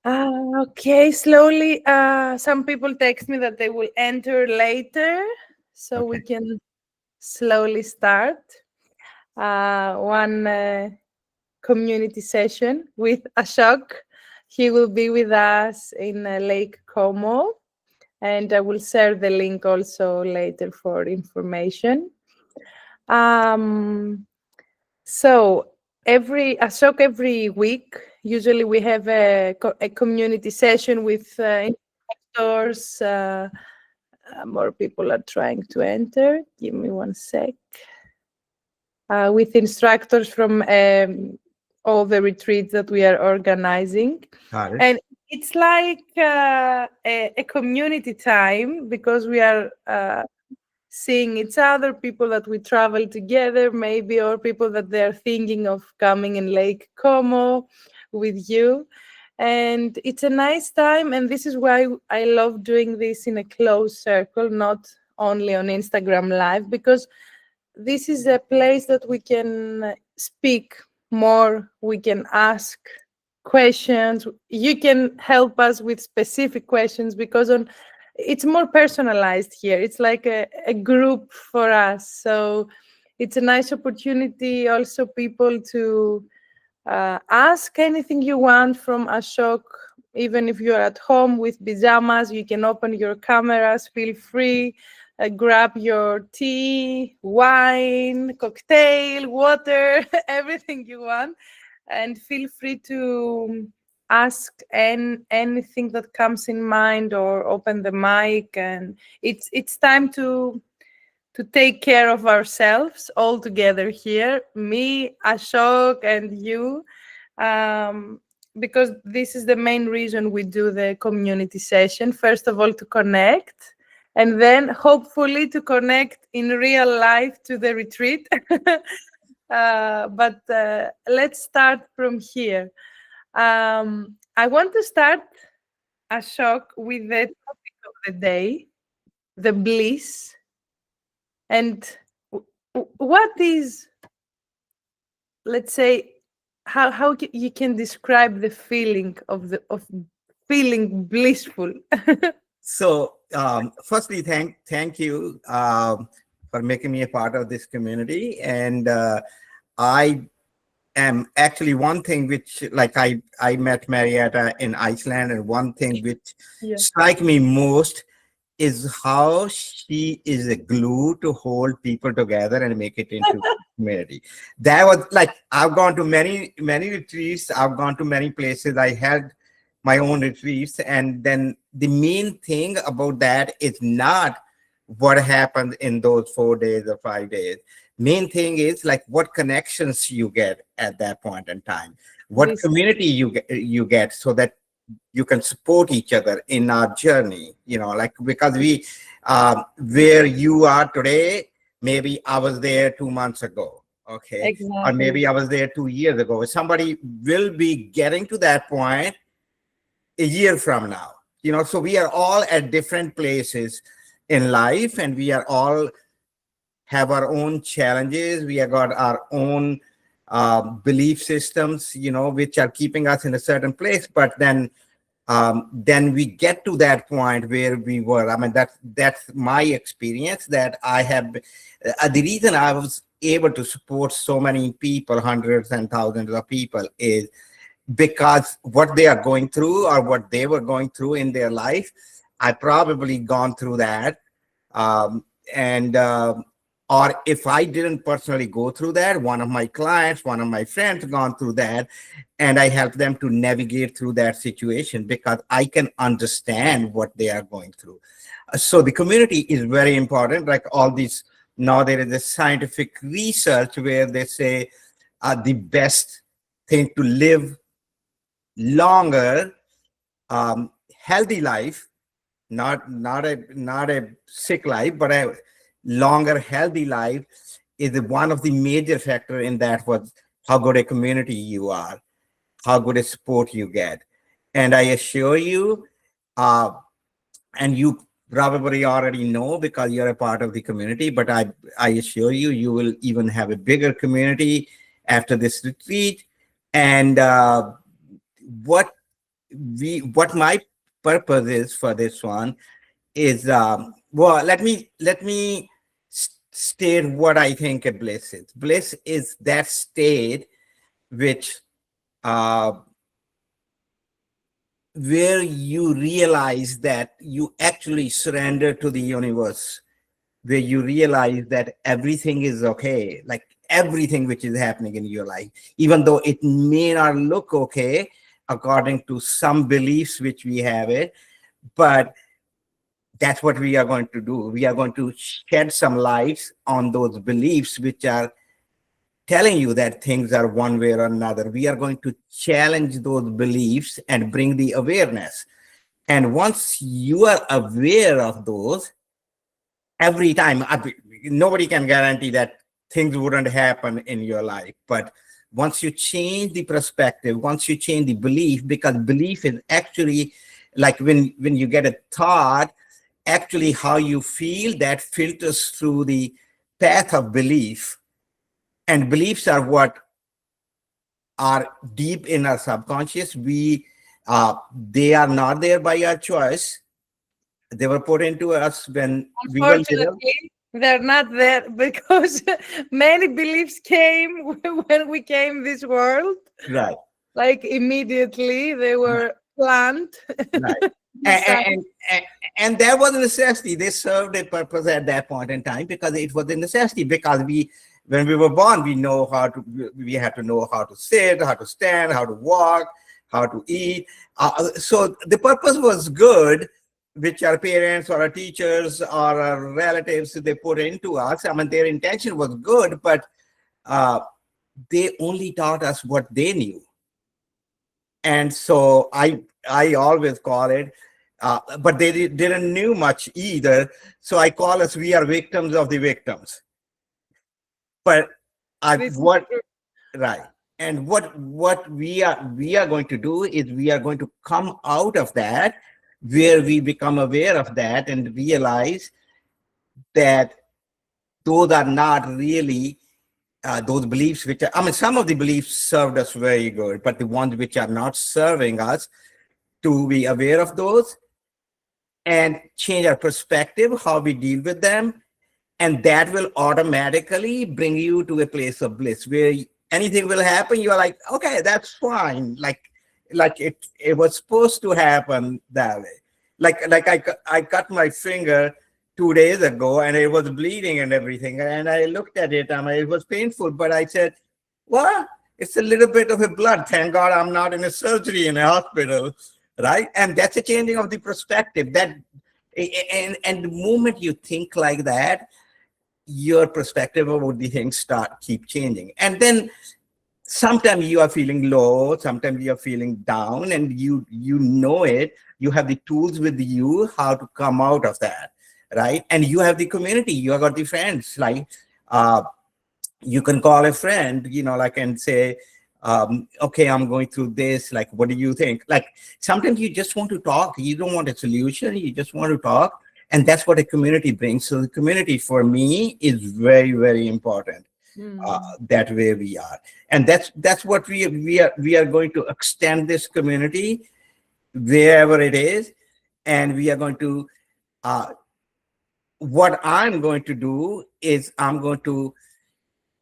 Okay, slowly. Some people text me that they will enter later, so we Okay. can slowly start one community session with Ashok. He will be with us in Lake Como, and I will share the link also later for information. Um, so Ashok, every week, usually we have a community session with investors. More people are trying to enter. Give me one sec. With instructors from all the retreats that we are organizing. Got it. And it's like a community time because we are seeing each other, people that we travel together, maybe, or people that they're thinking of coming in Lake Como with you. And it's a nice time. And this is why I love doing this in a closed circle, not only on Instagram Live, because this is a place that we can speak more, we can ask questions, you can help us with specific questions because it's more personalized here. It's like a group for us, so it's a nice opportunity also people to ask anything you want from Ashok. Even if you're at home with pajamas, you can open your cameras, feel free, grab your tea, wine, cocktail, water, everything you want, and feel free to ask anything that comes in mind or open the mic. And it's time to take care of ourselves all together here, me, Ashok, and you, because this is the main reason we do the community session. First of all, to connect, and then hopefully to connect in real life to the retreat. But let's start from here. I want to start, Ashok, with the topic of the day, the bliss. And what is, let's say, how you can describe the feeling of feeling blissful? So, firstly, thank you for making me a part of this community. And I am actually one thing which, like, I met Marietta in Iceland, and one thing which Yeah. strike me most is how she is a glue to hold people together and make it into community. That was like, I've gone to many retreats, I've gone to many places, I had my own retreats, and then the main thing about that is not what happened in those 4 days or 5 days. Main thing is like what connections you get at that point in time, what This, community you get, so that you can support each other in our journey, like, because we where you are today, maybe I was there 2 months ago, okay, or exactly. maybe I was there 2 years ago. Somebody will be getting to that point a year from now, so we are all at different places in life, and we are all have our own challenges. We have got our own belief systems, which are keeping us in a certain place. But then we get to that point where we were. I mean, that's my experience. That I have the reason I was able to support so many people, hundreds and thousands of people, is because what they are going through or what they were going through in their life, I probably gone through that. And or if I didn't personally go through that, one of my clients, one of my friends gone through that, and I help them to navigate through that situation because I can understand what they are going through. So the community is very important. Like all these, now there is a scientific research where they say the best thing to live longer, healthy life, not a sick life, but a longer healthy life, is one of the major factor in that was how good a community you are, how good a support you get. And I assure you, and you probably already know because you're a part of the community, but I assure you, you will even have a bigger community after this retreat. And what what my purpose is for this one is, well, let me state what I think a bliss is. Bliss is that state which uh, where you realize that you actually surrender to the universe, where you realize that everything is okay, like everything which is happening in your life, even though it may not look okay according to some beliefs which we have it, but that's what we are going to do. We are going to shed some lights on those beliefs which are telling you that things are one way or another. We are going to challenge those beliefs and bring the awareness. And once you are aware of those, every time, nobody can guarantee that things wouldn't happen in your life. But once you change the perspective, once you change the belief, because belief is actually like when you get a thought, actually how you feel, that filters through the path of belief. And beliefs are what are deep in our subconscious. They are not there by our choice. They were put into us when we were little. Unfortunately, they're not there because many beliefs came when we came this world. Right, Like immediately, they were planned. right. And, Inside. and there was a necessity. They served a purpose at that point in time because it was a necessity. Because when we were born, we had to know how to sit, how to stand, how to walk, how to eat. So the purpose was good, which our parents or our teachers or our relatives, they put into us. I mean, their intention was good, but they only taught us what they knew. And so I always call it, but they didn't knew much either. So I call us, we are victims of the victims. But This is what true. right? And what we are going to do is we are going to come out of that, where we become aware of that and realize that those are not really those beliefs which are, I mean, some of the beliefs served us very good, but the ones which are not serving us, to be aware of those and change our perspective, how we deal with them. And that will automatically bring you to a place of bliss where anything will happen. You're like, okay, that's fine. Like it was supposed to happen that way. Like I cut my finger 2 days ago and it was bleeding and everything. And I looked at it and it was painful, but I said, well, it's a little bit of a blood. Thank God I'm not in a surgery in a hospital, right? And that's a changing of the perspective. And the moment you think like that, your perspective about the things keep changing. And then sometimes you are feeling low, sometimes you are feeling down, and you know it. You have the tools with you how to come out of that, right? And you have the community, you have got the friends. Like you can call a friend, like, and say, okay, I'm going through this, like, what do you think? Like sometimes you just want to talk, you don't want a solution, you just want to talk. And that's what a community brings. So the community for me is very, very important. That way we are, and that's what we are going to extend this community wherever it is. And we are going to what I'm going to do is I'm going to,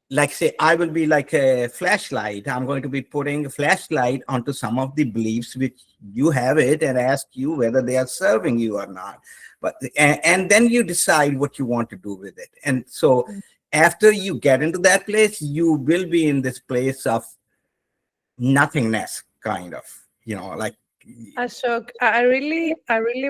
like, say, I will be like a flashlight. I'm going to be putting a flashlight onto some of the beliefs which you have it, and ask you whether they are serving you or not. But and then you decide what you want to do with it. And so after you get into that place, you will be in this place of nothingness, kind of, like. Ashok, I really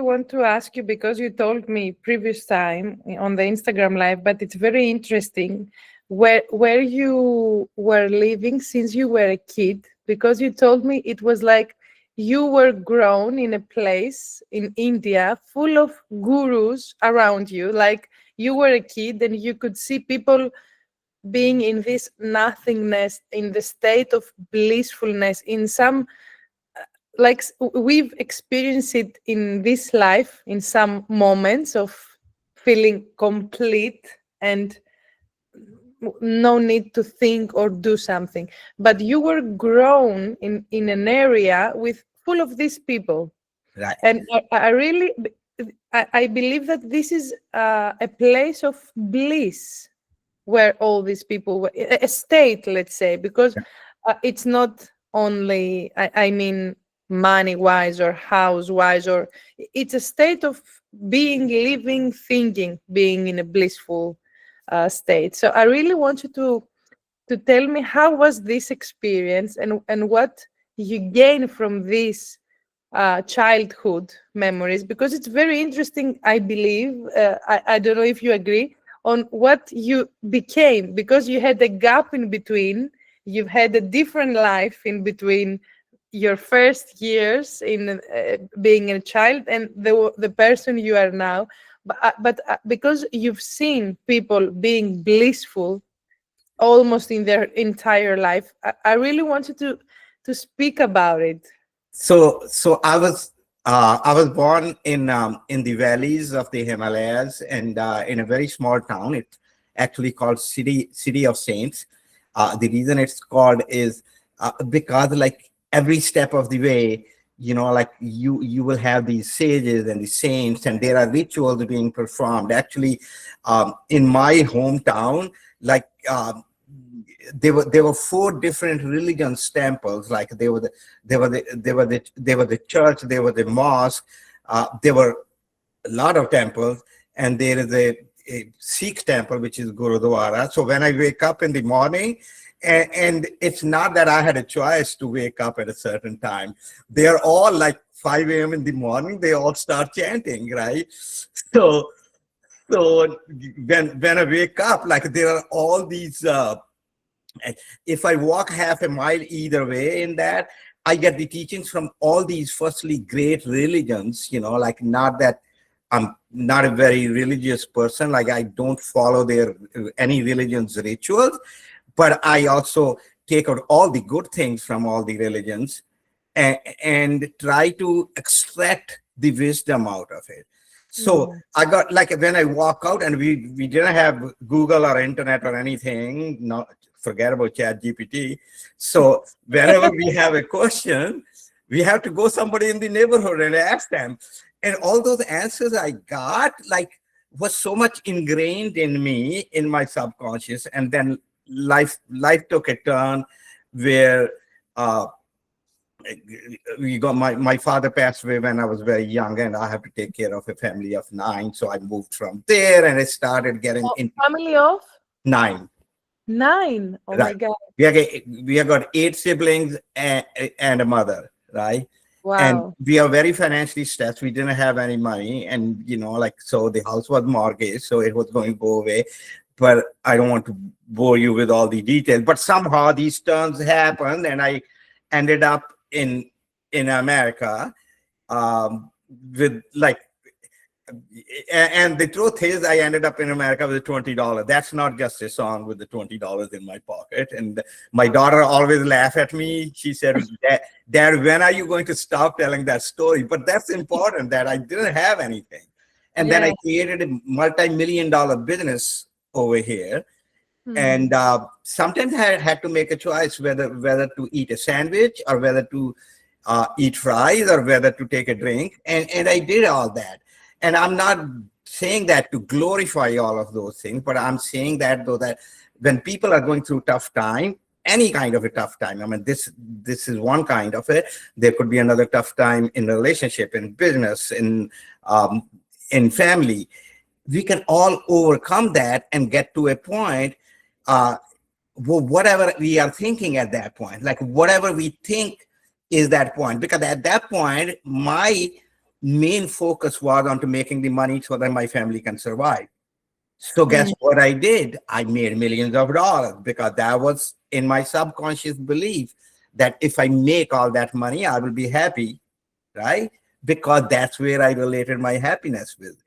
want to ask you because you told me previous time on the Instagram live, but it's very interesting where you were living since you were a kid, because you told me it was like you were grown in a place in India full of gurus around you. Like you were a kid and you could see people being in this nothingness, in the state of blissfulness, in some like we've experienced it in this life in some moments of feeling complete and no need to think or do something. But you were grown in an area with full of these people. Right. And I really, I believe that this is a place of bliss where all these people were, a state, let's say, because it's not only, I mean, money wise or house wise, or it's a state of being, living, thinking, being in a blissful state. So I really want you to tell me, how was this experience, and what you gain from this childhood memories, because it's very interesting. I believe, I don't know if you agree, on what you became, because you had a gap in between. You've had a different life in between your first years in being a child and the person you are now. But because you've seen people being blissful almost in their entire life, I really wanted to speak about it. So I was born in the valleys of the Himalayas, and in a very small town. It's actually called City of Saints. The reason it's called is because, like, every step of the way, like, you will have these sages and the saints, and there are rituals being performed. Actually, in my hometown, like, there were four different religions temples. Like, they were the church, they were the mosque, there were a lot of temples, and there is a Sikh temple, which is Gurudwara. So when I wake up in the morning, and it's not that I had a choice to wake up at a certain time. They are all like 5 a.m. in the morning, they all start chanting, right? So when I wake up, like, there are all these if I walk half a mile either way in that, I get the teachings from all these firstly great religions, like, not that I'm not a very religious person, like, I don't follow their any religion's rituals, but I also take out all the good things from all the religions, and try to extract the wisdom out of it. So I got, like, when I walk out, and we didn't have Google or internet or anything, no, forget about Chat GPT. So whenever we have a question, we have to go somebody in the neighborhood and ask them. And all those answers I got, like, was so much ingrained in me, in my subconscious. And then life took a turn where my father passed away when I was very young, and I have to take care of a family of 9. So I moved from there, and I started getting into Family of 9. 9. Oh my Right. God. We have got 8 siblings and a mother, right? And Wow. we are very financially stressed. We didn't have any money, and like, so the house was mortgaged, so it was going to go away. But I don't want to bore you with all the details. But somehow these turns happened, and I ended up in America, with, like, and the truth is, I ended up in America with $20. That's not just a song with the $20 in my pocket. And my daughter always laughed at me. She said, Dad, when are you going to stop telling that story? But that's important, that I didn't have anything. And then I created a multi-million-dollar business over here. And sometimes I had to make a choice whether to eat a sandwich, or whether to eat fries, or whether to take a drink. And I did all that. And I'm not saying that to glorify all of those things, but I'm saying that, though, that when people are going through tough time, any kind of a tough time, I mean, this is one kind of it. There could be another tough time in relationship, in business, in family. We can all overcome that and get to a point, whatever we are thinking at that point, like, whatever we think is that point. Because at that point, my main focus was on to making the money so that my family can survive. So guess what I did? I made millions of dollars, because that was in my subconscious belief that if I make all that money, I will be happy, right? Because that's where I related my happiness with.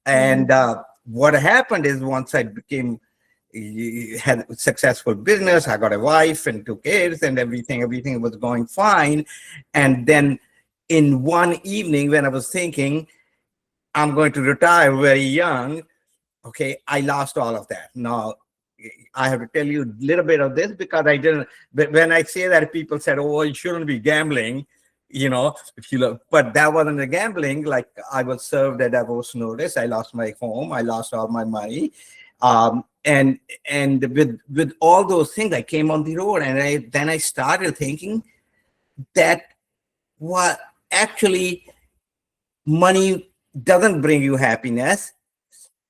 And what happened is, once I had a successful business, I got a wife and 2 kids, and everything was going fine. And then in one evening, when I was thinking I'm going to retire very young, okay, I lost all of that. Now, I have to tell you a little bit of this because I didn't. But when I say that, people said, "Oh, you shouldn't be gambling," if you look. But that wasn't a gambling. Like, I was served a divorce notice. I lost my home. I lost all my money, and with all those things, I came on the road, and I started thinking that what actually money doesn't bring you happiness.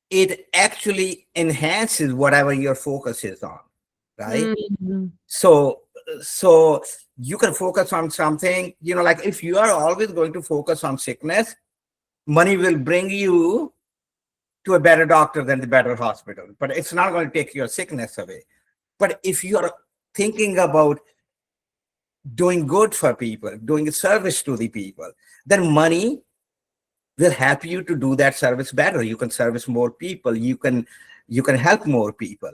It actually enhances whatever your focus is on, right? Mm. So you can focus on something, like if you are always going to focus on sickness, money will bring you to a better doctor than the better hospital, but it's not going to take your sickness away. But if you are thinking about doing good for people, doing a service to the people, then money will help you to do that service better. You can service more people. You can help more people.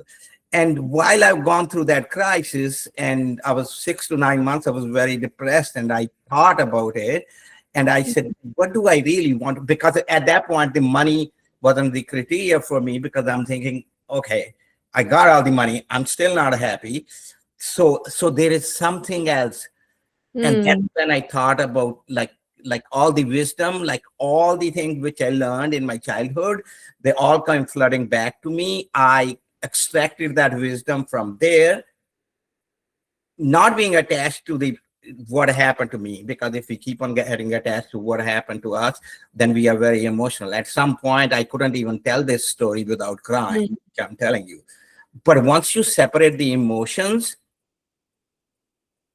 And while I've gone through that crisis, and I was 6 to 9 months, I was very depressed, and I thought about it, and I said, what do I really want? Because at that point, the money wasn't the criteria for me, because I'm thinking, okay, I got all the money, I'm still not happy. So there is something else. And that's Mm. when I thought about like all the wisdom, like all the things which I learned in my childhood, they all come flooding back to me. I extracted that wisdom from there, not being attached to the what happened to me, because if we keep on getting attached to what happened to us, then we are very emotional. At some point, I couldn't even tell this story without crying, Mm. which I'm telling you. But once you separate the emotions,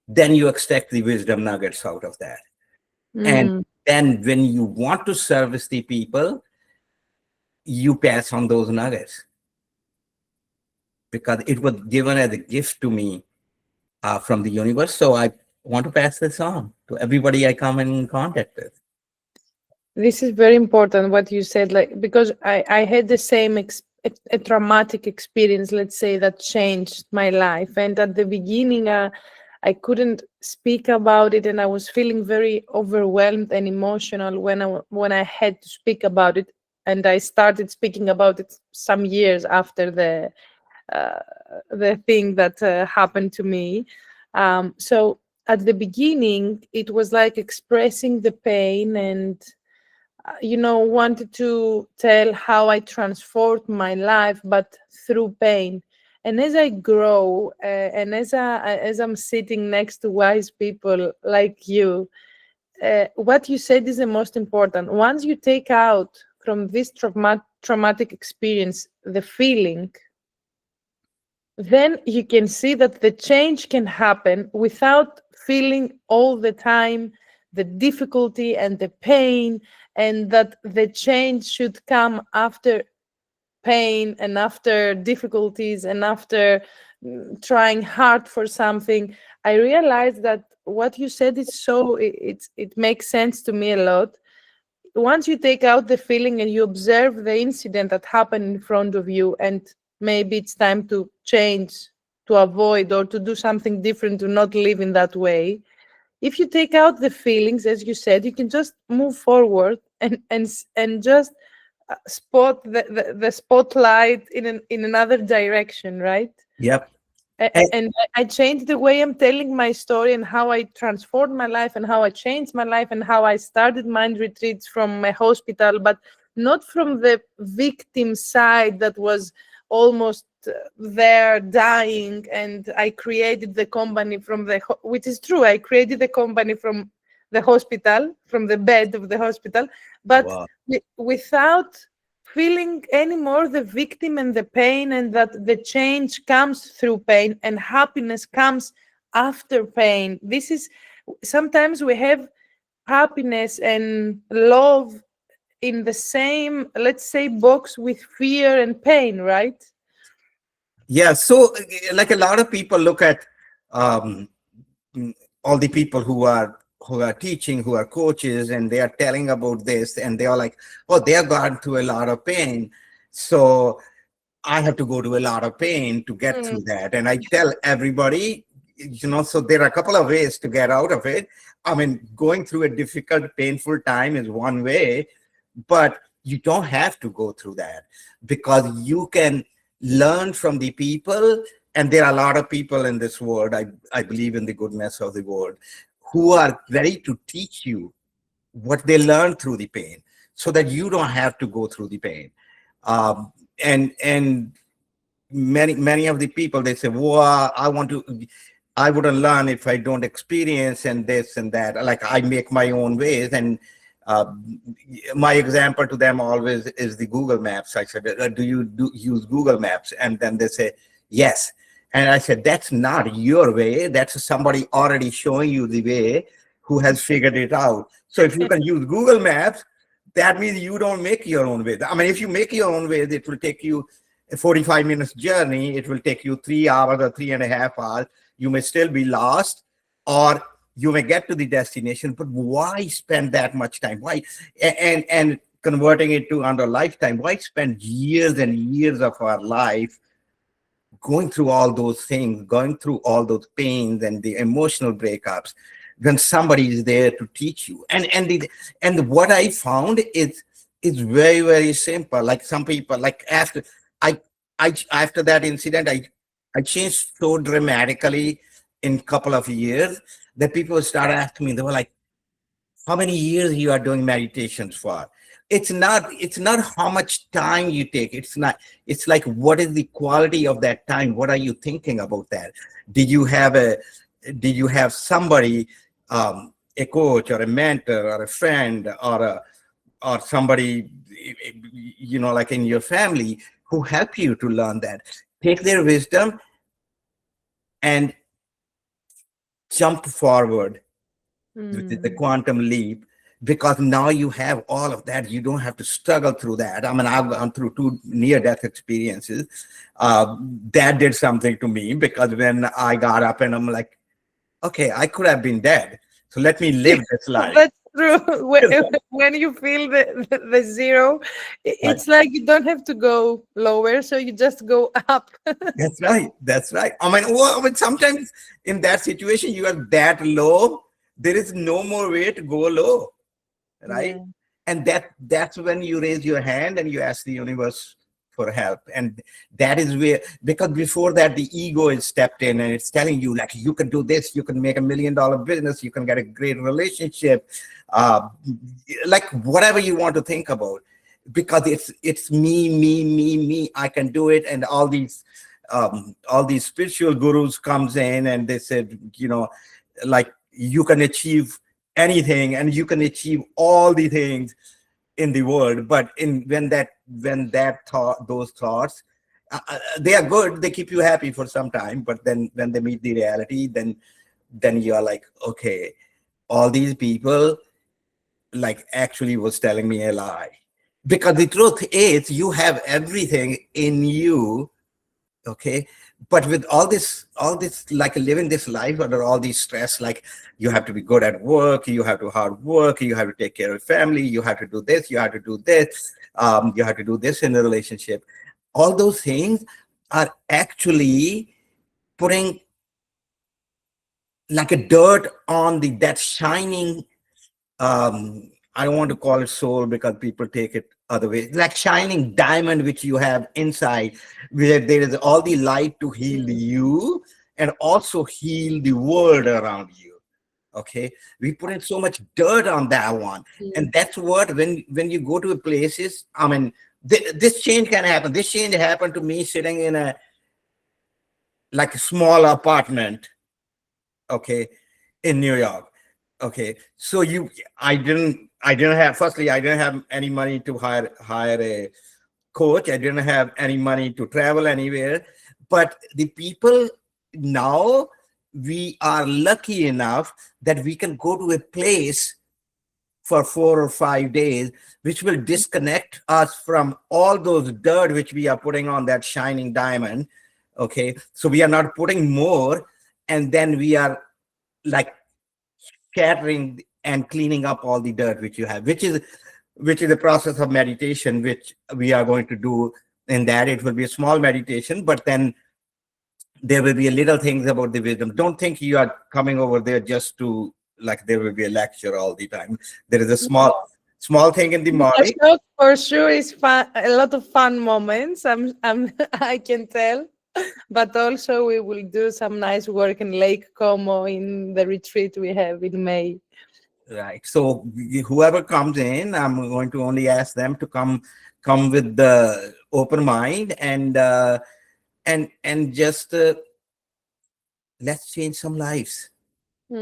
then you extract the wisdom nuggets out of that. And Mm. then when you want to service the people, you pass on those nuggets, because it was given as a gift to me from the universe. So I want to pass this on to everybody I come in contact with. This is very important what you said, like, because I had the same a traumatic experience, let's say, that changed my life. And at the beginning, I couldn't speak about it, and I was feeling very overwhelmed and emotional when I had to speak about it. And I started speaking about it some years after uh, the thing that happened to me. So at the beginning, it was like expressing the pain and wanted to tell how I transformed my life, but through pain. And as I grow, and as I'm sitting next to wise people like you, what you said is the most important. Once you take out from this traumatic experience the feeling, then you can see that the change can happen without feeling all the time the difficulty and the pain, and that the change should come after pain and after difficulties and after trying hard for something. I realized that what you said is it makes sense to me a lot. Once you take out the feeling and you observe the incident that happened in front of you, and maybe it's time to change, to avoid, or to do something different, to not live in that way. If you take out the feelings, as you said, you can just move forward and just spot the spotlight in another direction, right? Yep. And And I changed the way I'm telling my story, and how I transformed my life, and how I changed my life, and how I started Mind Retreats from a hospital, but not from the victim side that was almost there dying. And I created the company from which is true. I created the company from the hospital, from the bed of the hospital, but wow. without feeling anymore the victim and the pain, and that the change comes through pain and happiness comes after pain. This is, sometimes we have happiness and love in the same, let's say, box with fear and pain, right? Yeah. So, like, a lot of people look at um, all the people who are teaching, who are coaches, and they are telling about this, and they are like, oh, they have gone through a lot of pain, so I have to go to a lot of pain to get Mm. through that. And I tell everybody, so there are a couple of ways to get out of it. I mean, going through a difficult, painful time is one way, but you don't have to go through that, because you can learn from the people. And there are a lot of people in this world, I believe in the goodness of the world, who are ready to teach you what they learn through the pain, so that you don't have to go through the pain. And many of the people, they say, well, I wouldn't learn if I don't experience and this and that. Like, I make my own ways. And uh, my example to them always is the Google Maps. I said, do you use Google Maps? And then they say, yes. And I said, that's not your way. That's somebody already showing you the way, who has figured it out. So if you can use Google Maps, that means you don't make your own way. I mean, if you make your own way, it will take you a 45 minutes journey. It will take you 3 hours or 3.5 hours. You may still be lost, or you may get to the destination, but why spend that much time? Why? And converting it to under lifetime, why spend years and years of our life going through all those things, going through all those pains and the emotional breakups, when somebody is there to teach you? And what I found is very, very simple. Like, some people, like, after after that incident, I changed so dramatically in a couple of years that people start asking me, they were like, how many years you are doing meditations for? It's not how much time you take. It's like, what is the quality of that time? What are you thinking about that? Did you have somebody, a coach or a mentor or a friend or somebody, like in your family, who help you to learn that? Take their wisdom and jump forward with the quantum leap, because now you have all of that. You don't have to struggle through that. I mean, I've gone through 2 near-death experiences. That did something to me, because when I got up and I'm like, okay, I could have been dead, so let me live this life. That's true. When you feel the zero, Right. it's like you don't have to go lower, so you just go up. That's right. That's right. I mean, sometimes in that situation, you are that low, there is no more way to go low, right? Yeah. And that's when you raise your hand and you ask the universe for help. And that is where, because before that, the ego is stepped in and it's telling you, like, you can do this, you can make $1 million business, you can get a great relationship, like whatever you want to think about, because it's me, I can do it. And all these spiritual gurus comes in and they said, like, you can achieve anything and you can achieve all the things in the world. But when those thoughts, they are good, they keep you happy for some time, but then when they meet the reality, then you are like, okay, all these people, like, actually was telling me a lie. Because the truth is, you have everything in you, okay? But with all this, like, living this life under all these stress, like, you have to be good at work, you have to hard work, you have to take care of family, you have to do this, you have to do this, you have to do this in a relationship. All those things are actually putting like a dirt on that shining, I don't want to call it soul, because people take it other way, like shining diamond which you have inside, where there is all the light to heal you and also heal the world around you. Okay, we put in so much dirt on that one. And that's what, when you go to places, I mean, this change can happen. This change happened to me sitting in a small apartment, okay, in New York. Okay, so I didn't have, firstly, I didn't have any money to hire a coach. I didn't have any money to travel anywhere. But the people now, we are lucky enough that we can go to a place for 4 or 5 days, which will disconnect us from all those dirt which we are putting on that shining diamond. Okay, so we are not putting more, and then we are like scattering and cleaning up all the dirt which you have, which is the process of meditation, which we are going to do. In that, it will be a small meditation, but then there will be a little things about the wisdom. Don't think you are coming over there just to, like, there will be a lecture all the time. There is a small thing in the morning. Ashok for sure is fun, a lot of fun moments. I can tell, but also we will do some nice work in Lake Como in the retreat we have in May. Right. So whoever comes in, I'm going to only ask them to come with the open mind, and just let's change some lives.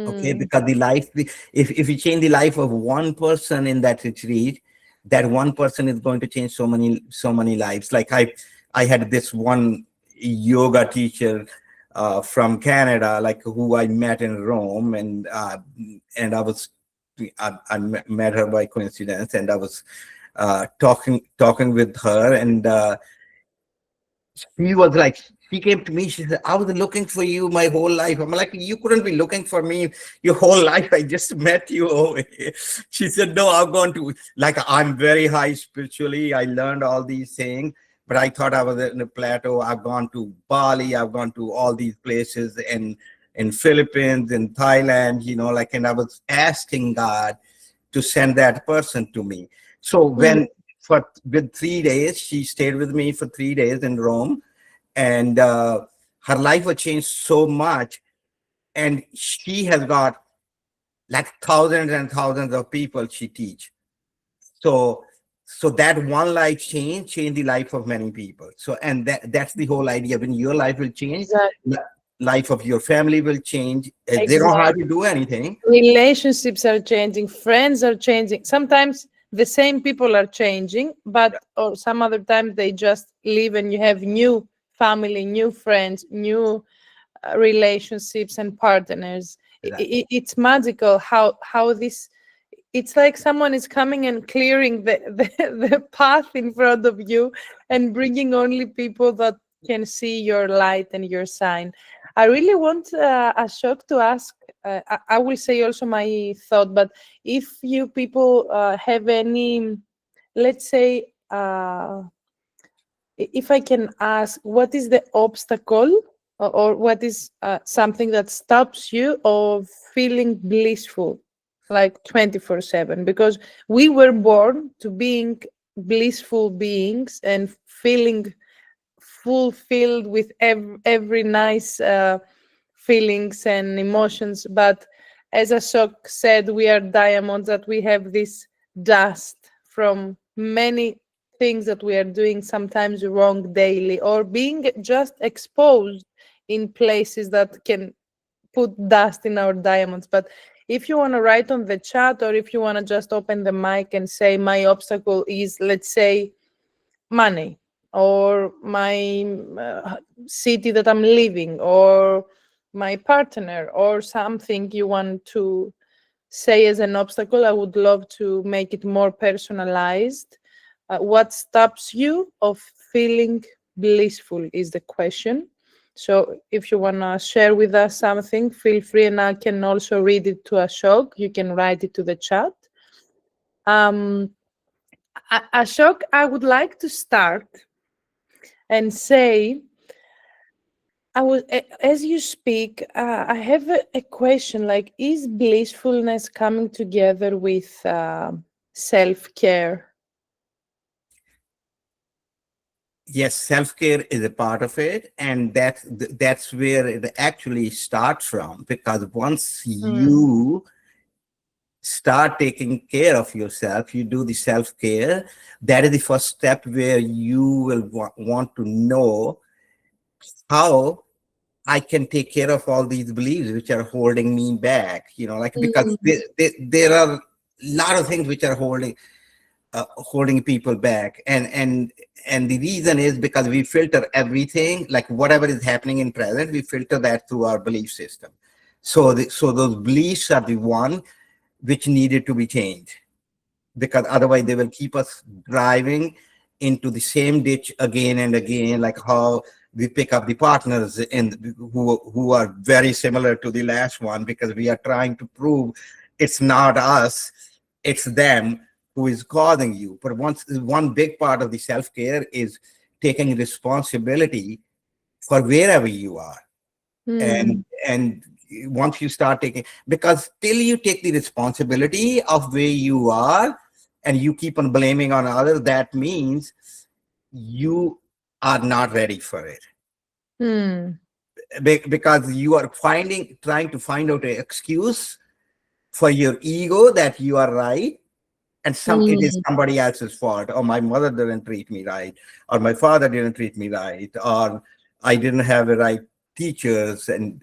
Okay, Hmm. because if you change the life of one person in that retreat, that one person is going to change so many lives. Like I had this one yoga teacher from Canada, like who I met in Rome, and met her by coincidence, and I was talking with her, and he was like, she came to me, she said, I was looking for you my whole life. I'm like, you couldn't be looking for me your whole life. I just met you over here. She said, no, I'm going to, like, I'm very high spiritually. I learned all these things, but I thought I was in a plateau. I've gone to Bali, I've gone to all these places in Philippines, in Thailand, like, and I was asking God to send that person to me. So Hmm. with 3 days, she stayed with me for 3 days in Rome, and her life was changed so much, and she has got like thousands and thousands of people she teach. So that one life change the life of many people. So, and that's the whole idea. When your life will change, Exactly. life of your family will change. They don't Exactly. have to do anything. Relationships are changing, friends are changing. Sometimes the same people are changing, but or some other times they just leave and you have new family, new friends, new relationships and partners. Right. It's magical how this, it's like someone is coming and clearing the path in front of you and bringing only people that can see your light and your sign. I really want Ashok to ask, I will say also my thought, but if you people have any, let's say, if I can ask, what is the obstacle, or what is something that stops you of feeling blissful like 24/7? Because we were born to being blissful beings and feeling fulfilled with every nice feelings and emotions. But as Ashok said, we are diamonds, that we have this dust from many things that we are doing sometimes wrong daily, or being just exposed in places that can put dust in our diamonds. But if you want to write on the chat, or if you want to just open the mic and say, my obstacle is, let's say, money, or my city that I'm living, or my partner, or something you want to say as an obstacle, I would love to make it more personalized. What stops you of feeling blissful is the question. So if you want to share with us something, feel free, and I can also read it to Ashok. You can write it to the chat. Um, Ashok, I would like to start and say, as you speak, I have a question, like, is blissfulness coming together with self-care? Yes, self-care is a part of it, and that's where it actually starts from. Because once Mm, you start taking care of yourself, you do the self-care, that is the first step where you will want to know how I can take care of all these beliefs which are holding me back. Like, because mm, there are a lot of things which are holding people back, and the reason is because we filter everything, like whatever is happening in present, we filter that through our belief system. So those beliefs are the one which needed to be changed, because otherwise they will keep us driving into the same ditch again and again. Like how we pick up the partners who are very similar to the last one, because we are trying to prove it's not us, it's them who is causing you. But one big part of the self-care is taking responsibility for wherever you are. and mm, and once you start taking, because till you take the responsibility of where you are, and you keep on blaming on others, that means you are not ready for it. Because you are trying to find out an excuse for your ego that you are right, and it is somebody else's fault. Or my mother didn't treat me right, or my father didn't treat me right, or I didn't have the right teachers. And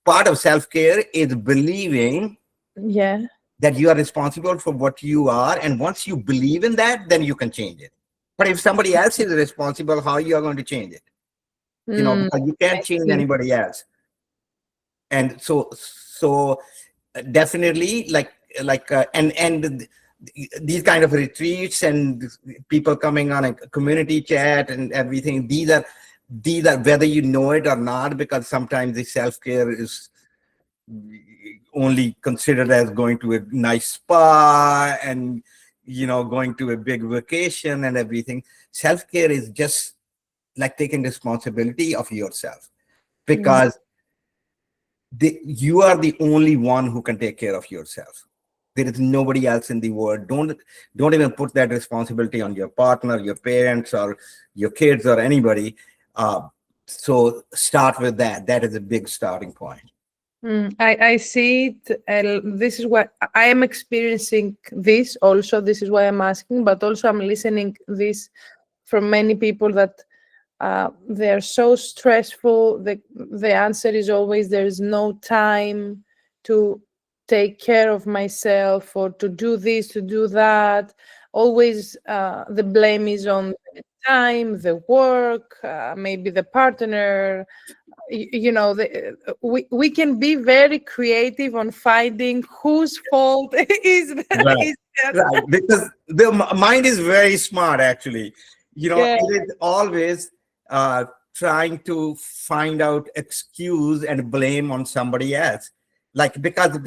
part of self-care is believing that you are responsible for what you are, and once you believe in that, then you can change it. But if somebody else is responsible, how you are going to change it? Because you can't change anybody else. And so definitely, and these kind of retreats and people coming on a community chat and everything, these are whether you know it or not, because sometimes the self-care is only considered as going to a nice spa and going to a big vacation and everything. Self-care is just like taking responsibility of yourself, because you are the only one who can take care of yourself. There is nobody else in the world. Don't even put that responsibility on your partner, your parents, or your kids, or anybody. So start with that. That is a big starting point. I see it. This is what I am experiencing. This also. This is why I'm asking. But also, I'm listening this from many people that they're so stressful. The answer is always there is no time to take care of myself, or to do this, to do that. Always the blame is on the time, the work, maybe the partner. We can be very creative on finding whose fault is that. Right. Because the mind is very smart, actually. It is always trying to find out excuse and blame on somebody else. Because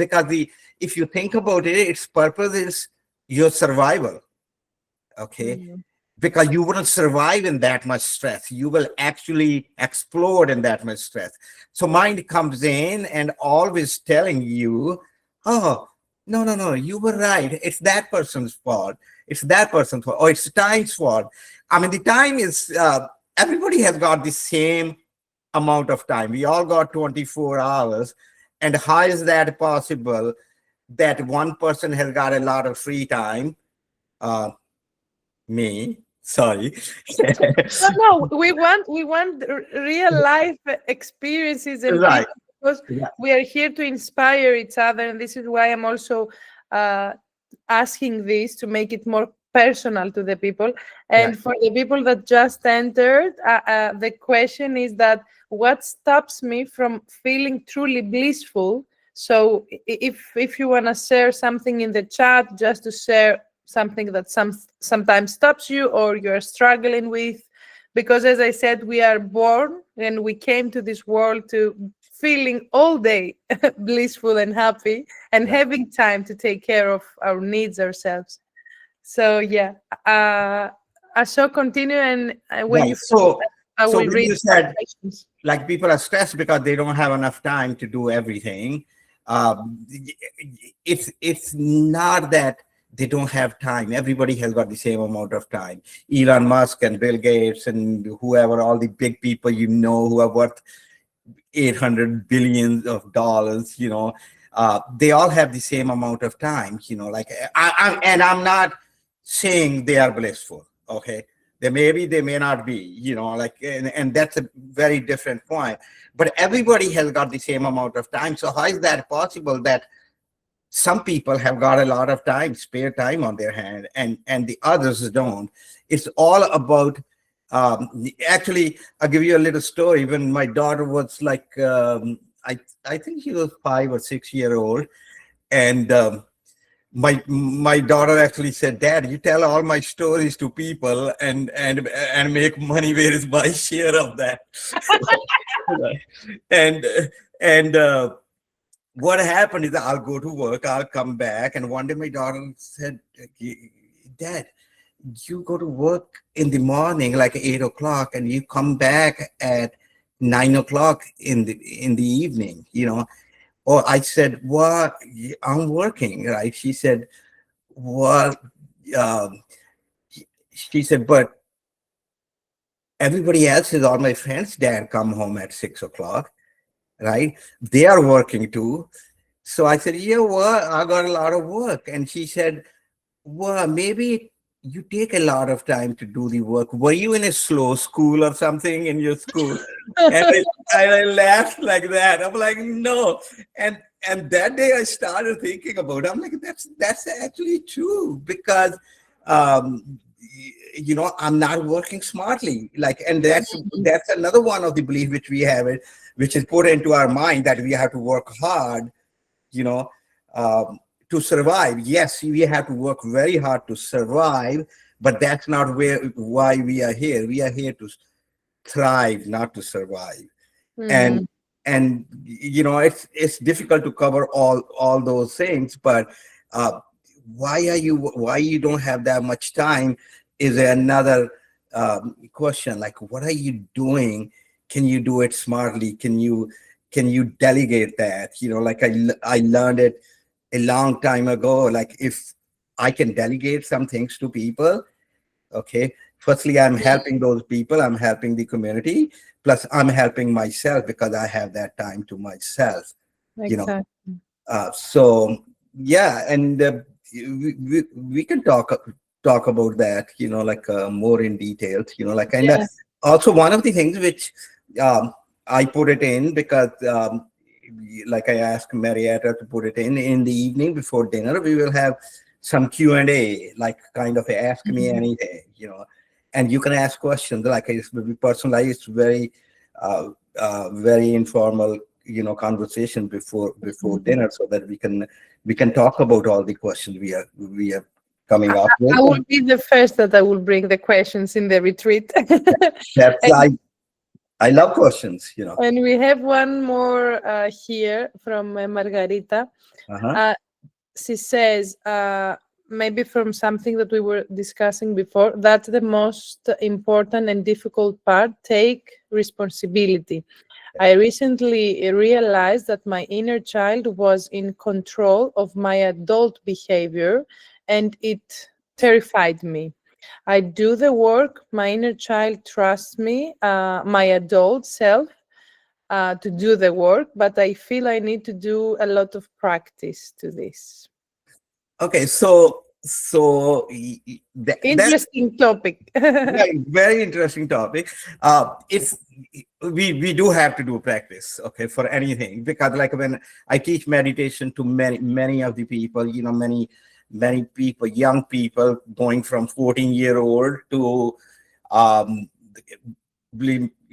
if you think about it, its purpose is your survival. Okay. Because you wouldn't survive in that much stress. You will actually explode in that much stress. So mind comes in and always telling you, oh, no, you were right. It's that person's fault. It's that person's fault. Or it's time's fault. I mean, the time is, everybody has got the same amount of time. We all got 24 hours. And how is that possible that one person has got a lot of free time? Me. Sorry. No, we want real life experiences and right. people, because we are here to inspire each other, and this is why I'm also asking this, to make it more personal to the people. And for the people that just entered, the question is that what stops me from feeling truly blissful? So if you want to share something in the chat, just to share something that sometimes stops you or you're struggling with, because as I said, we are born and we came to this world to feeling all day blissful and happy, and having time to take care of our needs ourselves. So Ashok, continue, and when you I will read. You said like people are stressed because they don't have enough time to do everything. It's not that they don't have time. Everybody has got the same amount of time. Elon Musk and Bill Gates and whoever, all the big people who are worth $800 billion, they all have the same amount of time. I'm not saying they are blissful. Okay, they may not be. And that's a very different point. But everybody has got the same amount of time. So how is that possible that some people have got a lot of time, spare time on their hand, and the others don't? It's all about, actually, I'll give you a little story. When my daughter was like, I think she was 5 or 6 years old, and my daughter actually said, "Dad, you tell all my stories to people and make money. Where is my share of that?" and what happened is, I'll go to work, I'll come back, and one day my daughter said, "Dad, you go to work in the morning like 8 o'clock, and you come back at 9 o'clock in the evening, Or I said, "What? I'm working," right? She said, well, um, she said, but everybody else is, all my friends' dad come home at 6 o'clock, right? They are working too. So I said, yeah, well, I got a lot of work. And she said, well, maybe you take a lot of time to do the work. Were you in a slow school or something in your school? And I laughed like that. I'm like, no. And that day I started thinking about it. I'm like, that's actually true because I'm not working smartly. Like, and that's another one of the belief which we have it, which is put into our mind that we have to work hard, you know, um, to survive. Yes, we have to work very hard to survive, but that's not why we are here. We are here to thrive, not to survive. and Mhm. and it's difficult to cover all those things, but uh, why you don't have that much time is another question. Like, what are you doing? Can you do it smartly? Can you delegate that? Like I learned it a long time ago. Like, if I can delegate some things to people, okay, firstly, I'm helping those people, I'm helping the community, plus I'm helping myself because I have that time to myself, you know Exactly. so yeah. And we can talk about that, like more in details, like. And Yeah. also, one of the things which um, I put it in because like I asked Marietta to put it in the evening before dinner, we will have some Q&A, like kind of a ask me Mhm. anything, and you can ask questions. Like, it's very personalized, very informal, conversation before Mhm. dinner, so that we can talk about all the questions we are coming up with. I will be the first that I will bring the questions in the retreat. That's and I love questions. and we have one more here from Margarita. Uh-huh. Uh, she says, maybe from something that we were discussing before, that's the most important and difficult part: take responsibility. I recently realized that my inner child was in control of my adult behavior, and it terrified me. I do the work, my inner child trusts me, my adult self, to do the work, but I feel I need to do a lot of practice to this. Okay, so that Interesting topic. yeah, very interesting topic. It's we do have to do practice, okay, for anything, because like when I teach meditation to many of the people, many people, young people, going from 14-year-old to um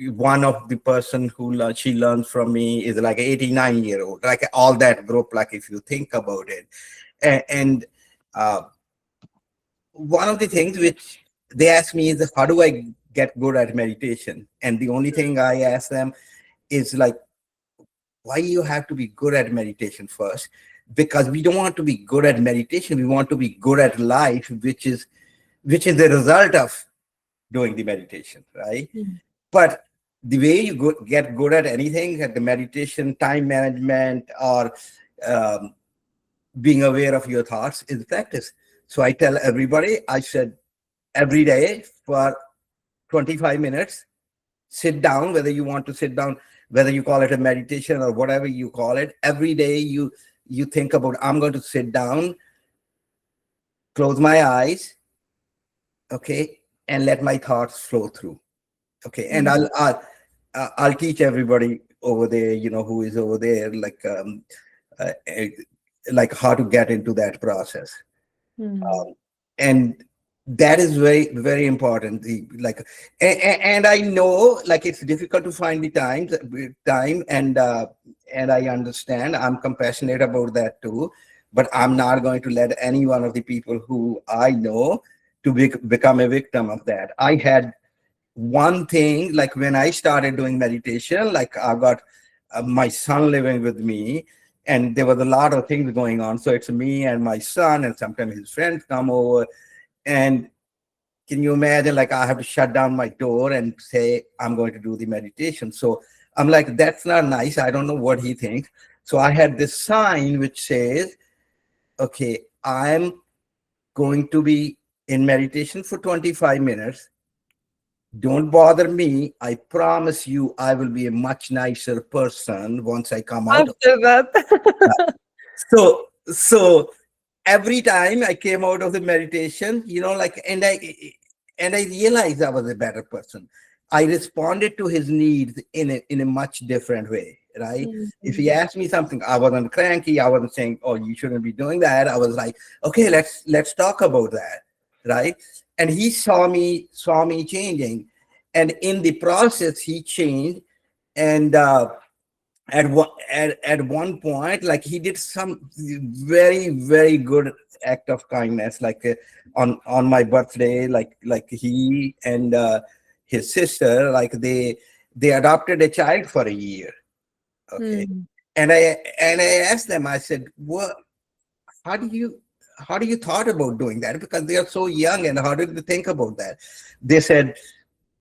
one of the person who she learns from me is like 89-year-old, like all that group, like if you think about it. And uh, one of the things which they ask me is, how do I get good at meditation? And the only thing I ask them is like, why you have to be good at meditation first? Because we don't want to be good at meditation, we want to be good at life, which is the result of doing the meditation, right? Mm. But the way you get good at anything, at the meditation, time management, or um, being aware of your thoughts, is practice. So I tell everybody, I said, every day for 25 minutes, sit down, whether you want to sit down, whether you call it a meditation or whatever you call it. Every day you think about, I'm going to sit down, close my eyes, okay, and let my thoughts flow through. Okay, and Mhm. I'll teach everybody over there, who is over there, uh, eh, like how to get into that process. Mhm. um, and that is very very important. And I know, like, it's difficult to find the time, and I understand, I'm compassionate about that too, but I'm not going to let any one of the people who I know to become a victim of that. I had one thing, like when I started doing meditation, like I got my son living with me, and there was a lot of things going on. So it's me and my son, and sometimes his friends come over. And can you imagine, like, I have to shut down my door and say, I'm going to do the meditation. So I'm like, that's not nice. I don't know what he thinks. So I had this sign which says, okay, I'm going to be in meditation for 25 minutes. Don't bother me. I promise you, I will be a much nicer person once I come out. After that. So every time I came out of the meditation, and I realized I was a better person. I responded to his needs in a much different way, right? If he Mhm. asked me something, I wasn't cranky. I wasn't saying, "Oh, you shouldn't be doing that." I was like, "Okay, let's talk about that," right? And he saw me changing, and in the process, he changed. And at one point, like, he did some very, very good act of kindness, like, on my birthday, like he and his sister, like, they adopted a child for a year. Okay. Mm. And I asked them, I said, what, how do you thought about doing that? Because they are so young, and how did they think about that? They said,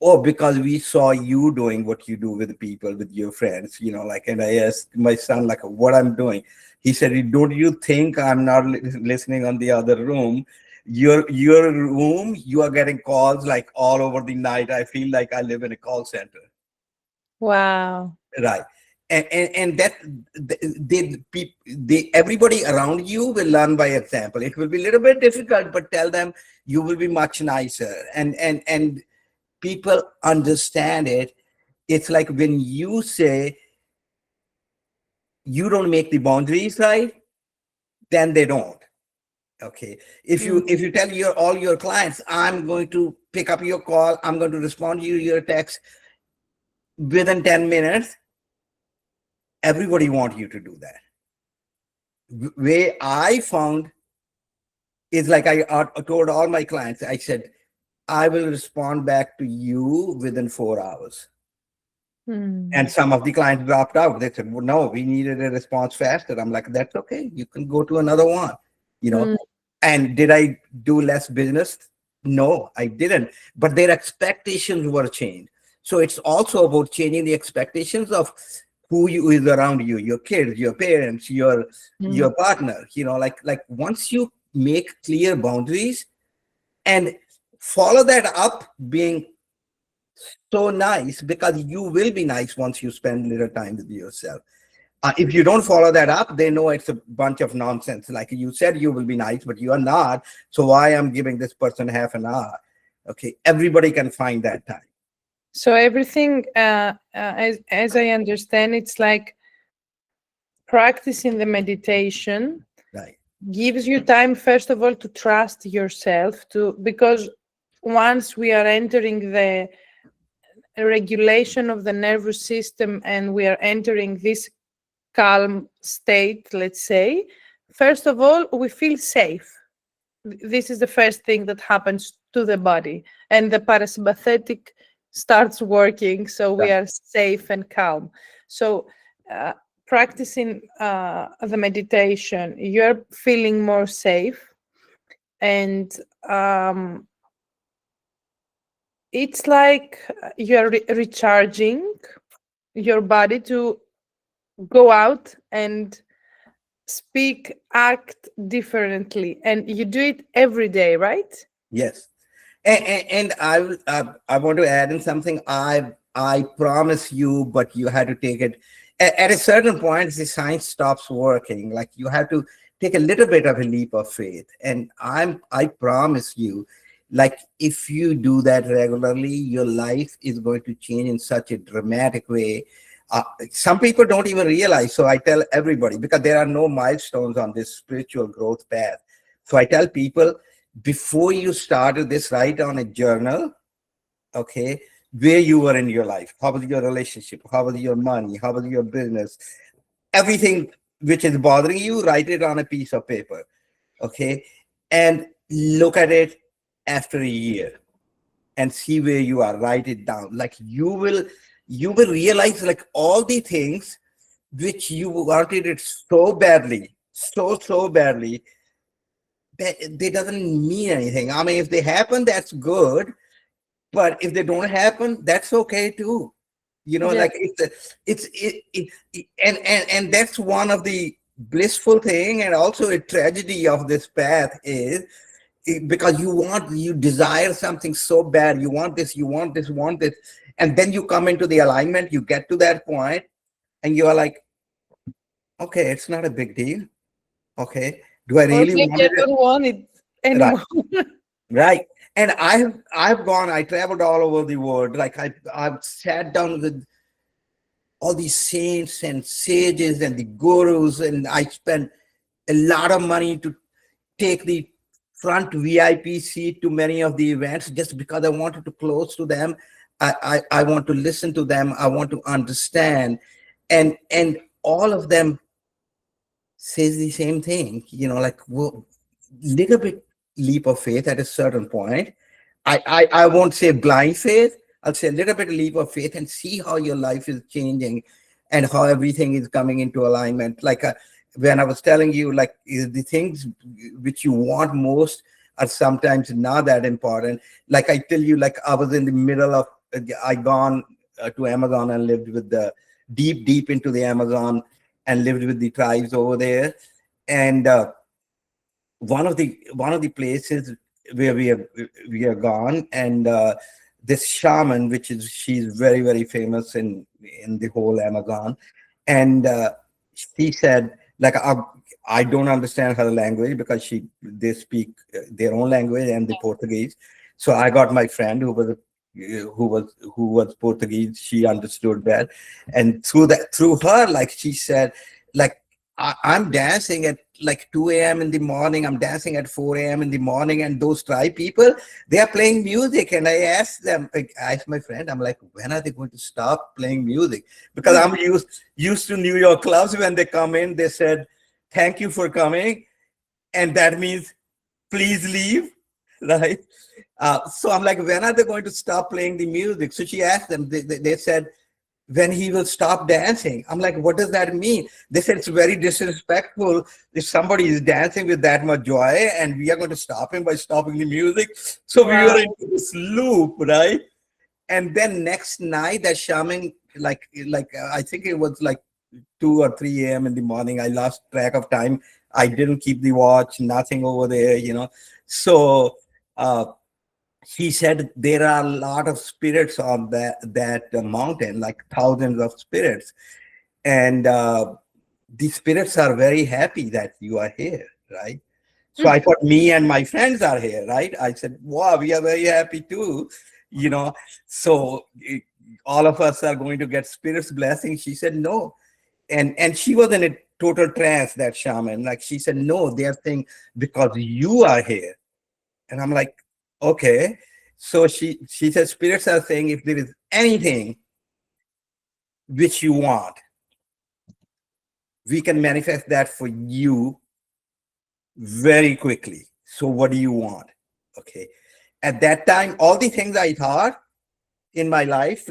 "Oh, because we saw you doing what you do with people, with your friends, like." And I asked my son, like, what I'm doing. He said, "Don't you think I'm not listening on the other room? Your room, you are getting calls like all over the night. I feel like I live in a call center." Wow. Right. And that they everybody around you will learn by example. It will be a little bit difficult, but tell them you will be much nicer. And people understand it. It's like when you say you don't make the boundaries right, then they don't. Okay. If you tell all your clients, I'm going to pick up your call, I'm going to respond to your text within 10 minutes, everybody wants you to do that. Way I found is, like, I told all my clients, I said, I will respond back to you within 4 hours. Mm. And some of the clients dropped out. They said, well, no, we needed a response faster. I'm like, that's okay. You can go to another one, you know. Mm. And did I do less business? No, I didn't. But their expectations were changed. So it's also about changing the expectations of who you is around you, your kids, your parents, your Mm. partner. Like once you make clear boundaries and follow that up being so nice, because you will be nice once you spend little time with yourself. If you don't follow that up, they know it's a bunch of nonsense. Like you said, you will be nice, but you are not. So why I'm giving this person half an hour? Okay, everybody can find that time. So everything, as I understand, it's like practicing the meditation Right. gives you time, first of all, to trust yourself, to because once we are entering the regulation of the nervous system and we are entering this calm state, let's say, first of all, we feel safe. This is the first thing that happens to the body, and the parasympathetic starts working, so we Right. are safe and calm. So uh, practicing the meditation, you're feeling more safe, and um, it's like you're recharging your body to go out and speak, act differently, and you do it every day, right? Yes. And I want to add in something. I promise you, but you had to take it at a certain point. The science stops working. Like, you have to take a little bit of a leap of faith. And I promise you, like, if you do that regularly, your life is going to change in such a dramatic way. Some people don't even realize. So I tell everybody, because there are no milestones on this spiritual growth path. So I tell people, before you started this, write on a journal, okay, where you were in your life. How was your relationship? How was your money? How was your business? Everything which is bothering you, write it on a piece of paper, okay, and look at it after a year and see where you are. Write it down. Like, you will realize, like, all the things which you wanted it so badly, so badly, that they doesn't mean anything. I mean, if they happen, that's good. But if they don't happen, that's okay too. Yeah. Like, and that's one of the blissful thing, and also a tragedy of this path is because you desire something so bad. You want this, want this. And then you come into the alignment, you get to that point, and you are like, okay, it's not a big deal. Okay. Do I Or really maybe want I it? don't want it Right. anymore. Right. And I traveled all over the world. Like I've sat down with all these saints and sages and the gurus, and I spent a lot of money to take the front VIP seat to many of the events just because I wanted to close to them. I want to listen to them. I want to understand. And all of them says the same thing, like, well, little bit leap of faith at a certain point. I won't say blind faith. I'll say a little bit leap of faith and see how your life is changing and how everything is coming into alignment. Like when I was telling you, like the things which you want most are sometimes not that important. Like I tell you, like I was in the middle of, I gone to Amazon and lived with the deep into the Amazon and lived with the tribes over there. And one of the places where we are gone, and this shaman, she's very very famous in the whole Amazon, and she said, like, I don't understand her language because they speak their own language and the Portuguese. So I got my friend who was Portuguese. She understood that, and through her, like she said, like I'm dancing at like 2 a.m. in the morning. I'm dancing at 4 a.m. in the morning, and those tribe people, they are playing music. And I asked them, I asked my friend, I'm like, when are they going to stop playing music? Because I'm used to New York clubs. When they come in, they said, "Thank you for coming," and that means please leave, right? So I'm like, when are they going to stop playing the music? So she asked them. They said, when he will stop dancing. I'm like, what does that mean? They said it's very disrespectful if somebody is dancing with that much joy and we are going to stop him by stopping the music. So we were Wow. into this loop, right? And then next night, that shaman, I think it was like 2 or 3 a.m. in the morning. I lost track of time. I didn't keep the watch, nothing over there. So uh, he said there are a lot of spirits on that mountain, like thousands of spirits, and the spirits are very happy that you are here, right? So I thought me and my friends are here, right? I said, wow, we are very happy too, you know. So all of us are going to get spirits blessing. She said no, and she was in a total trance. That shaman, like she said, no, they are saying because you are here. And I'm like, okay. So she said, spirits are saying if there is anything which you want, we can manifest that for you very quickly. So what do you want? Okay. At that time, all the things I thought in my life,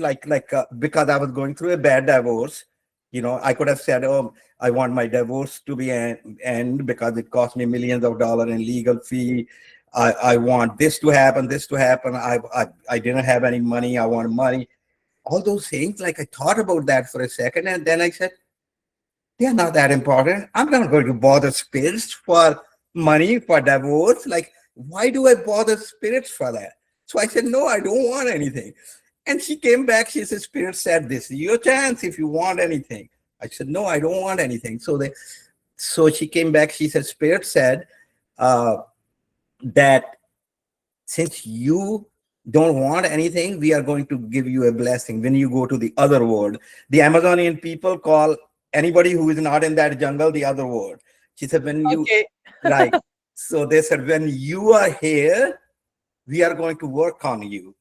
because I was going through a bad divorce, I could have said, oh, I want my divorce to be end because it cost me millions of dollars in legal fee. I want this to happen, this to happen. I didn't have any money. I want money. All those things, like I thought about that for a second, and then I said, they're not that important. I'm not going to bother spirits for money, for divorce. Like, why do I bother spirits for that? So I said, no, I don't want anything. And she came back. She said, Spirit said, this is your chance if you want anything. I said, no, I don't want anything. So she came back. She said, Spirit said that since you don't want anything, we are going to give you a blessing when you go to the other world. The Amazonian people call anybody who is not in that jungle the other world. She said, when you, Okay. right. So they said, when you are here, we are going to work on you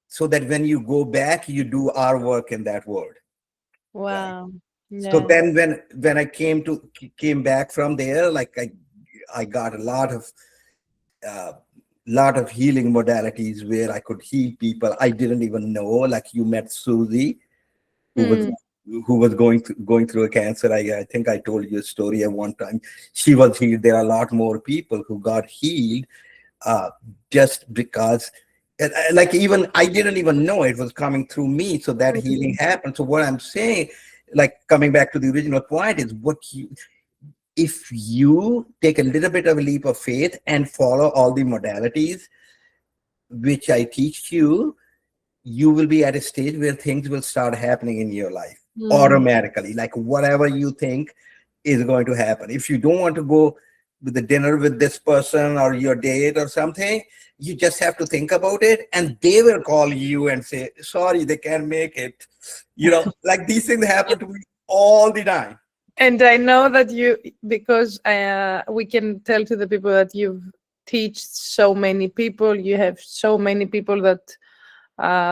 so that when you go back, you do our work in that world. Right. Wow. So Yeah. then when I came back from there, like I got uh, lot of healing modalities where I could heal people I didn't even know. Like you met Susie, who was Hmm. going through a cancer. I think I told you a story at one time. She was healed. There are a lot more people who got healed uh, just because. Like even I didn't even know it was coming through me, so that healing Hmm. happened. So what I'm saying, like coming back to the original point, is if you take a little bit of a leap of faith and follow all the modalities which I teach you, you will be at a stage where things will start happening in your life automatically, like whatever you think is going to happen. If you don't want to go with the dinner with this person or your date or something, you just have to think about it, and they will call you and say, sorry, they can't make it. Like these things happen to me all the time. And I know that because we can tell to the people that you've teach so many people, you have so many people that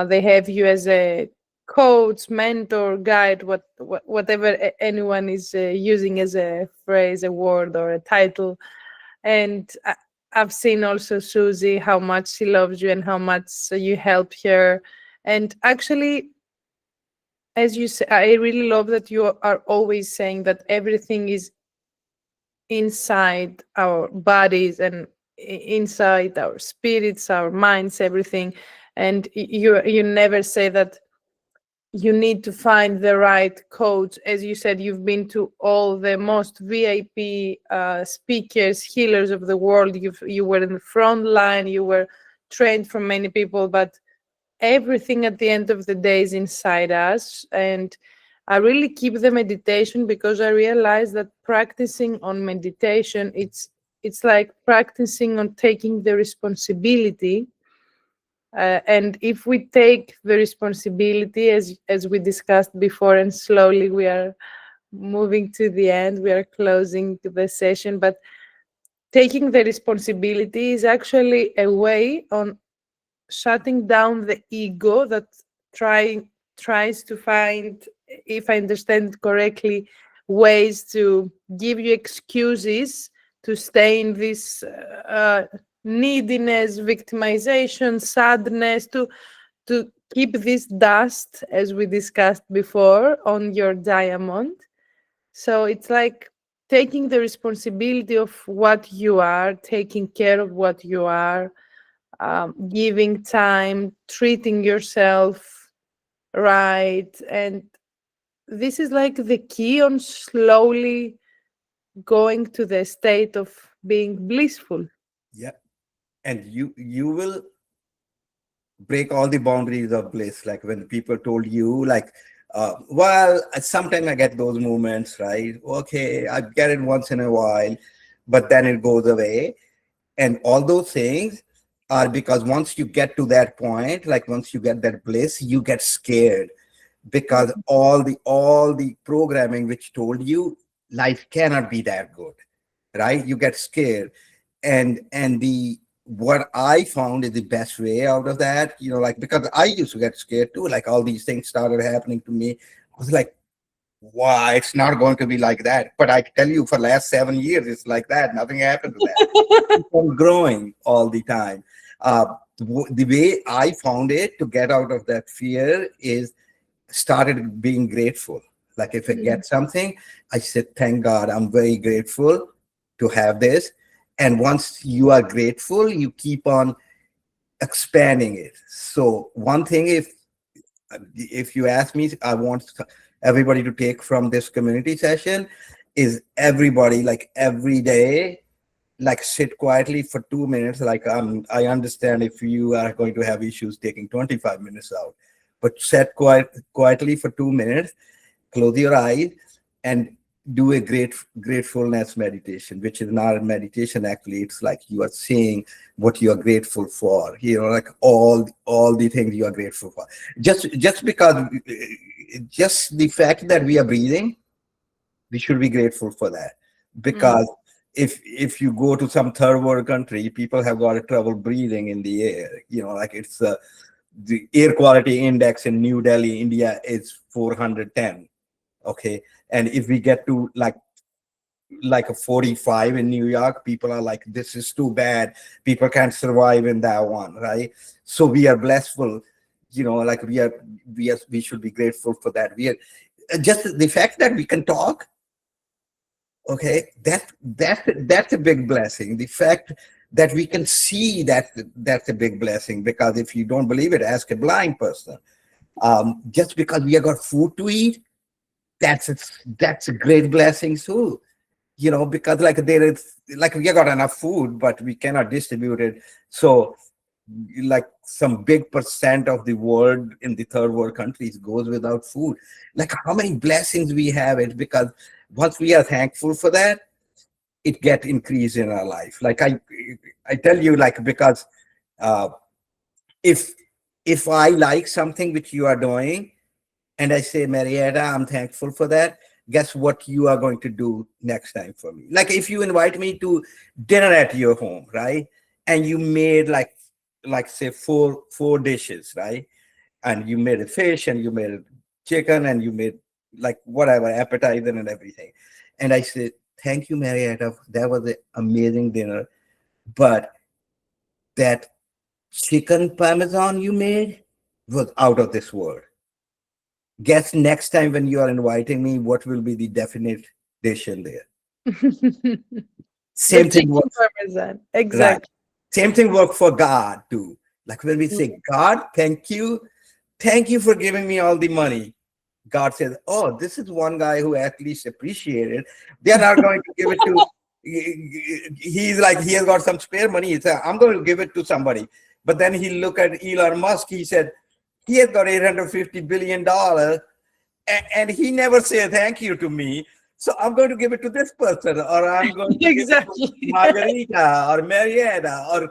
they have you as a coach, mentor, guide, whatever anyone is using as a phrase, a word, or a title. And I've seen also Susie, how much she loves you and how much you help her. And actually, as you say, I really love that you are always saying that everything is inside our bodies and inside our spirits, our minds, everything. And you never say that you need to find the right coach. As you said, you've been to all the most VIP speakers, healers of the world. You were in the front line, you were trained from many people, but everything at the end of the day is inside us. And I really keep the meditation because I realize that practicing on meditation, it's like practicing on taking the responsibility. And if we take the responsibility, as we discussed before, and slowly we are moving to the end, we are closing the session, but taking the responsibility is actually a way on shutting down the ego that tries to find, if I understand it correctly, ways to give you excuses to stay in this neediness, victimization, sadness, to keep this dust, as we discussed before, on your diamond. So it's like taking the responsibility of what you are, taking care of what you are, giving time, treating yourself right. And this is like the key on slowly going to the state of being blissful. Yeah. And you will break all the boundaries of bliss. Like when people told you, like, well, sometimes I get those moments, right? Okay, I get it once in a while, but then it goes away. And all those things are because once you get to that point, like once you get that bliss, you get scared because all the programming which told you life cannot be that good, right? You get scared. And the what I found is the best way out of that, like because I used to get scared too, like all these things started happening to me. I was like, wow, it's not going to be like that. But I tell you, for the last 7 years, it's like that. Nothing happened to that. I'm growing all the time. The way I found it to get out of that fear is started being grateful. Like if I get something, I said, thank God, I'm very grateful to have this. And once you are grateful, you keep on expanding it. So one thing, if you ask me, I want everybody to take from this community session is everybody, like every day, like sit quietly for 2 minutes. Like I understand if you are going to have issues taking 25 minutes out, but sit quietly for 2 minutes, close your eyes, and do a gratefulness meditation, which is not a meditation. Actually, it's like you are saying what you are grateful for. Like all the things you are grateful for. Just because, just the fact that we are breathing, we should be grateful for that. Because if you go to some third world country, people have got trouble breathing in the air. Like it's the air quality index in New Delhi, India is 410. Okay, and if we get to like a 45 in New York, people are like, this is too bad. People can't survive in that one, right? So we are blessful, like we should be grateful for that. We are just the fact that we can talk. Okay, that's a big blessing. The fact that we can see that's a big blessing, because if you don't believe it, ask a blind person. Just because we have got food to eat, that's a great blessing too. because like there is like we got enough food, but we cannot distribute it. So like some big percent of the world in the third world countries goes without food. Like how many blessings we have it, because once we are thankful for that, it get increased in our life. Like I tell you, like, because uh if I like something which you are doing, and I say, Marietta, I'm thankful for that, guess what you are going to do next time for me? Like if you invite me to dinner at your home, right? And you made like say four dishes, right? And you made a fish and you made a chicken and you made like whatever appetizer and everything. And I said, thank you, Marietta. That was an amazing dinner. But that chicken parmesan you made was out of this world. Guess next time when you are inviting me, what will be the definite dish in there? The Same thing chicken works, parmesan. right? Exactly. Same thing works for God too. Like when we Mm. say, God, thank you for giving me all the money. God says, oh, this is one guy who at least appreciated. They're not going to give it to. He's like he has got some spare money. He said, I'm going to give it to somebody. But then he looked at Elon Musk. He said, he has got $850 billion, and he never said thank you to me. So I'm going to give it to this person, or I'm going to give it to Exactly. Margarita or Marietta or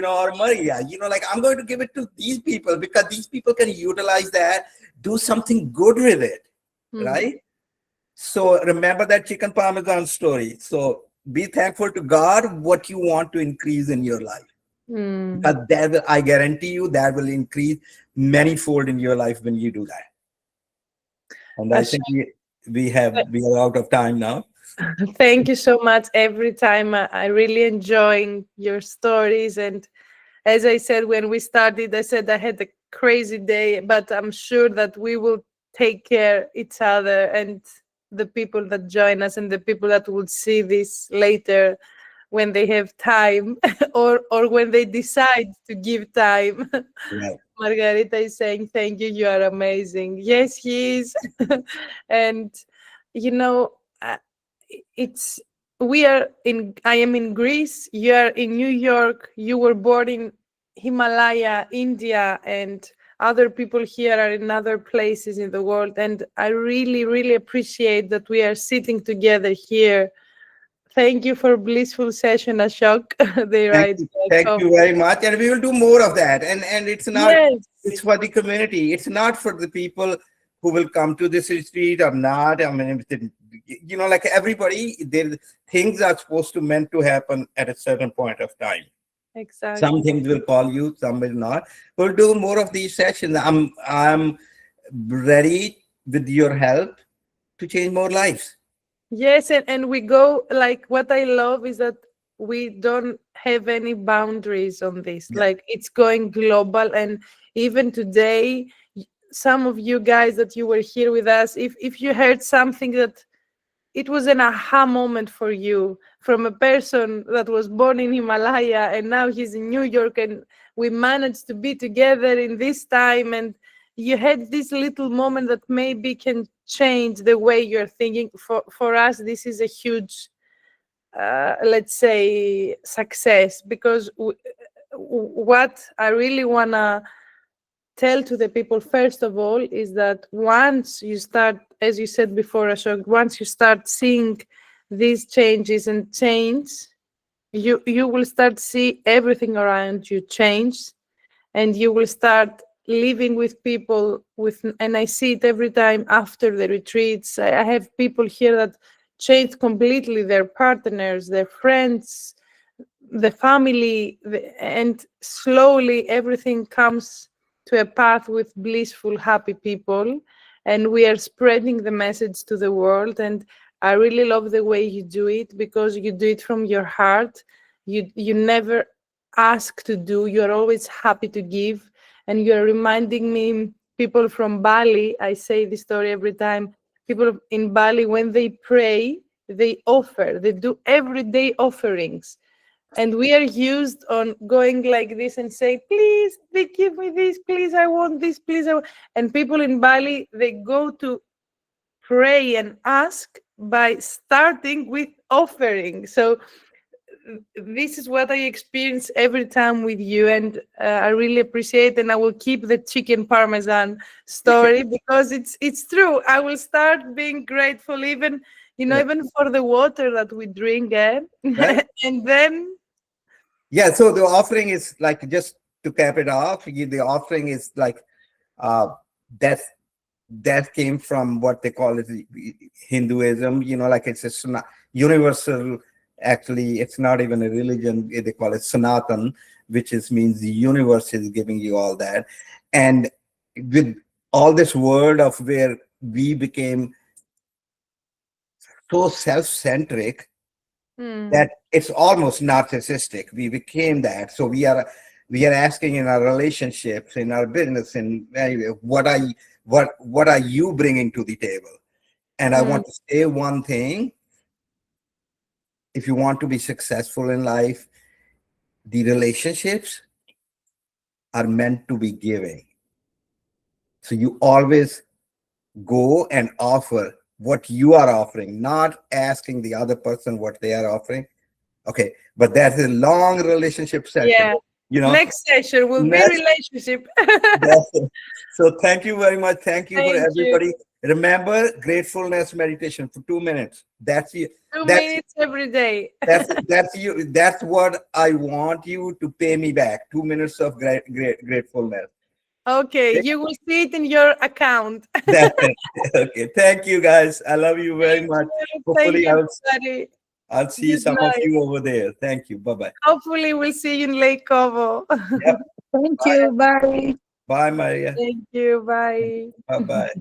or Maria. Like I'm going to give it to these people because these people can utilize that, do something good with it, Mm. right? So remember that chicken parmesan story. So be thankful to God what you want to increase in your life. Mm. Because that will, I guarantee you, that will increase manyfold in your life when you do that. And I think Ashok, we are out of time now. thank you so much. Every time I really enjoying your stories, and as I said when we started, I said I had a crazy day, but I'm sure that we will take care each other and the people that join us and the people that will see this later when they have time or when they decide to give time. Right. Margarita is saying, thank you, you are amazing. Yes, he is. And, you know, uh, it's, we are in, I am in Greece, you are in New York, you were born in Himalaya, India, and other people here are in other places in the world. And I really, really appreciate that we are sitting together here. Thank you for blissful session, Ashok. They write Thank coffee. you very much. And we will do more of that. And it's not, Yes, it's for the community. It's not for the people who will come to this retreat or not. I mean, like everybody, there things are supposed to meant to happen at a certain point of time. Some exactly. things will call you, some will not. We'll do more of these sessions. I'm ready with your help to change more lives. Yes, and we go like what I love is that we don't have any boundaries on this. Yeah. Like it's going global, and even today, some of you guys that you were here with us, if you heard something that it was an aha moment for you from a person that was born in Himalaya and now he's in New York, and we managed to be together in this time, and you had this little moment that maybe can change the way you're thinking. For us, this is a huge, let's say, success, because what I really want to tell to the people first of all is that once you start, as you said before, Ashok, once you start seeing these changes and change, you will start see everything around you change, and you will start living with people with, and I see it every time after the retreats. I have people here that change completely, their partners, their friends, the family, and slowly everything comes to a path with blissful, happy people, and we are spreading the message to the world. And I really love the way you do it, because you do it from your heart. You never ask to do, you're always happy to give. And you're reminding me, people from Bali, I say this story every time, people in Bali, when they pray, they offer, they do everyday offerings, and we are used on going like this and say, please, they give me this, please, I want this, please, and people in Bali, they go to pray and ask by starting with offering. So this is what I experience every time with you, and I really appreciate. And I will keep the chicken parmesan story because it's true. I will start being grateful, even Yeah. even for the water that we drink, Right. and then Yeah. So the offering is like, just to cap it off, the offering is like uh, that that came from what they call it Hinduism. Like it's a universal. Actually, it's not even a religion. They call it Sanatan, which is means the universe is giving you all that. And with all this word of where we became so self-centric hmm, that it's almost narcissistic. We became that. So we are asking in our relationships, in our business, and what are you bringing to the table? And I hmm, want to say one thing: if you want to be successful in life, the relationships are meant to be giving. So you always go and offer what you are offering, not asking the other person what they are offering. Okay, but that's a long relationship session. yeah. You know, Next session will be next. relationship. That's it. So thank you very much. Thank you for Thank you. everybody. Remember gratefulness meditation for 2 minutes. That's you. Two That's minutes every day. that's you. That's what I want you to pay me back. 2 minutes of gratefulness. Okay, Okay? you will see it in your account. That's it. Okay. Thank you guys. I love you very Thank much. you. Thank Hopefully you, everybody. I'll see Good some of night. you over there. Thank you. Bye bye. Hopefully, we'll see you in Lake Como. Yep. Thank Bye. you. Bye. Bye, Maria. Thank you. Bye. Bye bye.